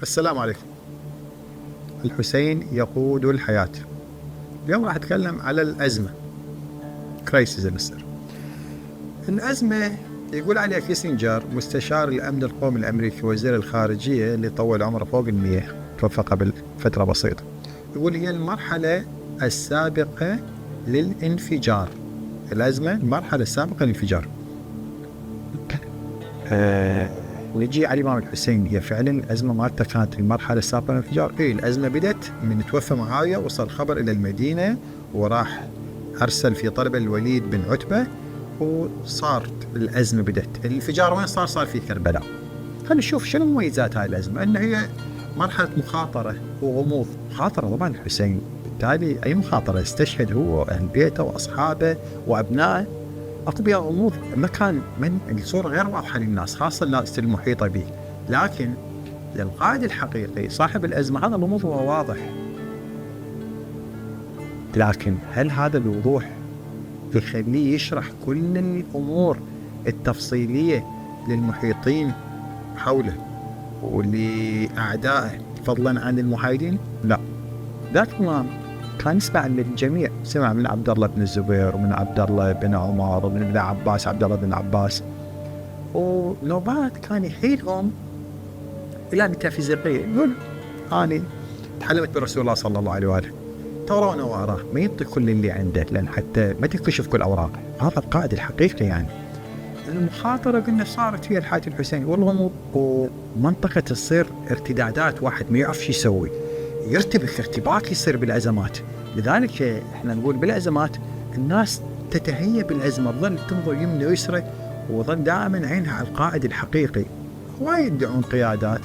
السلام عليكم. الحسين يقود الحياة. اليوم راح أتكلم على الأزمة. كرايسيس المستر. الأزمة يقول عليها كيسنجر مستشار الأمن القومي الأمريكي وزير الخارجية اللي طول عمره فوق 100، توفى قبل فترة بسيطة. يقول هي المرحلة السابقة للانفجار. الأزمة المرحلة السابقة للانفجار. ونجي على الإمام الحسين، هي فعلا الأزمة مالته كانت المرحلة السابقة للانفجار. الأزمة بدت من توفى معاوية، وصل خبر إلى المدينة وراح أرسل في طلب الوليد بن عتبة، وصارت الأزمة بدت. الانفجار وين صار؟ صار في كربلاء. خلينا نشوف شنو مميزات هاي الأزمة. أن هي مرحلة مخاطرة وغموض. مخاطرة طبعا الحسين، بالتالي أي مخاطرة، استشهد هو وأهل بيته وأصحابه وأبنائه. أطبياء غموض، مكان من الصورة غير واضحة للناس، خاصة الناس المحيطة به. لكن للقائد الحقيقي صاحب الأزمة هذا الغموض هو واضح. لكن هل هذا الوضوح يخليه يشرح كل الأمور التفصيلية للمحيطين حوله ولأعدائه فضلا عن المحايدين؟ لا. ذاك الإمام كان يسمع من الجميع، سمع من عبد الله بن الزبير ومن عبد الله بن عمر ومن ابن عباس، عبد الله بن عباس، ونوبات كان يحيلهم إلى ميتافيزيقية. يقول أنا تعلمت برسول الله صلى الله عليه وآله، ترون وأراه، ما ينطي كل اللي عنده لأن حتى ما تكتشف كل أوراقه. هذا القائد الحقيقي. يعني المخاطرة قلنا صارت فيها الحاج الحسين والغموض، ومنطقة تصير ارتدادات، واحد ما يعرف شو يسوي، يرتبك ارتباك يصير بالأزمات. لذلك احنا نقول بالأزمات الناس تتهيأ بالأزمة، تظل تنظر يمنى ويسرى وظل دائما عينها على القائد الحقيقي. وايد يدعون قيادات،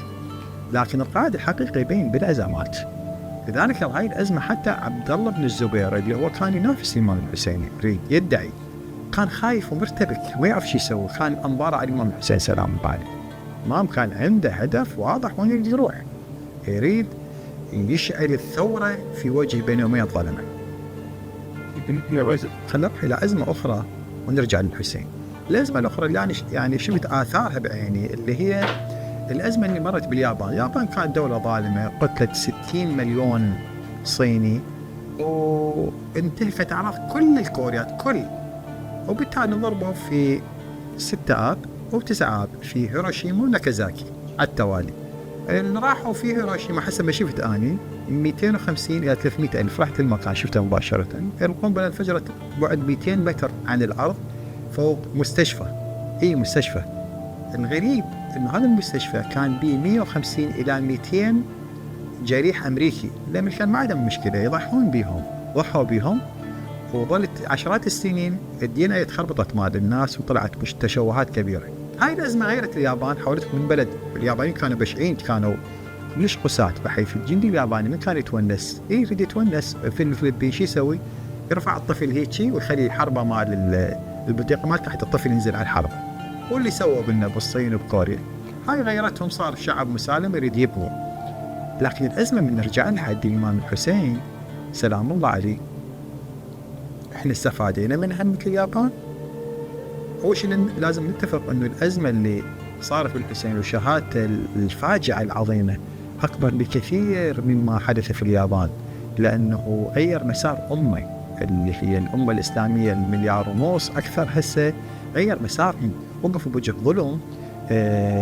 لكن القائد الحقيقي يبين بالأزمات. لذلك هاي الأزمة حتى عبد الله بن الزبير اللي هو كان ينافس الإمام الحسين، يريد يدعي، كان خايف ومرتبك ما يعرف شو يسوي. كان أنظاره على الإمام الحسين سلام الله عليه. الإمام كان عنده هدف واضح وين يريد يروح، يريد يشعل الثورة في وجه بني أمية الظلمة. خلينا نروح إلى أزمة أخرى ونرجع للحسين. الأزمة الأخرى اللي يعني شفت آثارها بعيني، اللي هي الأزمة اللي مرت باليابان. اليابان كانت دولة ظالمة، قتلت 60 مليون صيني وانتهكت أعراض كل الكوريات وبالتالي ضربوا في 6 آب و9 آب في هيروشيما وناكازاكي على التوالي. اللي راحوا في هيروشيما حسب ما شفت أني 250 إلى 300 ألف. رحت المكان شفتها مباشرة. القنبلة انفجرت بعد 200 متر عن الأرض فوق مستشفى. مستشفى. الغريب إنه هذا المستشفى كان به 150 إلى 200 جريح أمريكي. الأمريكان ما عندهم مشكلة، يضحون بهم، ضحوا بهم، وظلت عشرات السنين الدينا يتخربطت مال الناس وطلعت مش تشوهات كبيرة. هاي الأزمة غيرت اليابان، حولتهم من بلد اليابانيين كانوا بشعين، كانوا كلش قساة، بحيث الجندي الياباني من كان يتونس يريد يتونس في الفلبين شو يسوي؟ يرفع الطفل هيك ويخلي حربة مال البطيقة مال تحت الطفل ينزل على الحرب. واللي سووا قلنا بالصين وبكوريا. هاي غيرتهم، صار شعب مسالم يريد يبغوا. لكن الأزمة من نرجع لها عند الإمام الحسين سلام الله عليه، احنا استفادينا منها مثل اليابان. أول شيء لازم نتفق أنه الأزمة اللي صارت في الحسين وشهادته الفاجعة العظيمة أكبر بكثير مما حدث في اليابان، لأنه غير مسار أمة اللي هي الأمة الإسلامية 1.5 مليار أكثر. هسه غير مسارهم، وقفوا بوجه ظلم.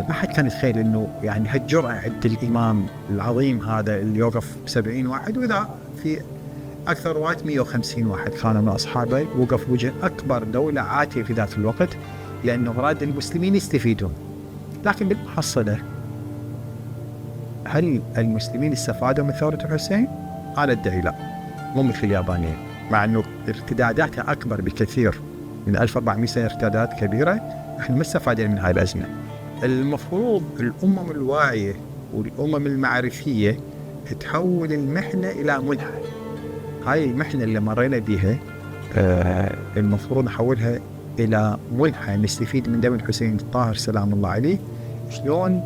ما حد كان يتخيل أنه يعني هالجرأة عند الإمام العظيم هذا اللي يوقف 70 واحد، وإذا في أكثر روايات 150 واحد كانوا من أصحابه، وقف وجه أكبر دولة عاتية في ذات الوقت، لأنه أراد المسلمين يستفيدون. لكن بالمحصلة هل المسلمين استفادوا من ثورة الحسين؟ أنا أدعي لا، مو مثل اليابانيين، مع أنه ارتداداتها أكبر بكثير من 1400 سنة، ارتدادات كبيرة. إحنا ما استفادنا من هاي الأزمة. المفروض الأمم الواعية والأمم المعرفية تحول المحنة إلى منحة. هاي المحنة اللي مرينا بيها المفروض نحولها إلى منحة نستفيد من دم الحسين الطاهر سلام الله عليه. شلون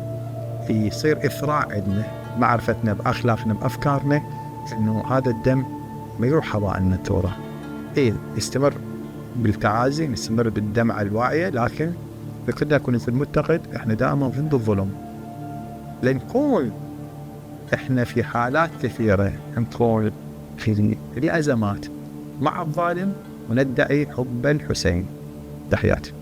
يصير إثراء عندنا، معرفتنا بأخلاقنا بأفكارنا، إنه هذا الدم ما يروح هواء من التوراة. يستمر بالتعازي، نستمر بالدمعة الواعية، لكن بكل كنا في المعتقد إحنا دائما ضد الظلم. لنكون احنا في حالات كثيرة نكون في أزمات مع الظالم وندعي حب الحسين. تحياتي.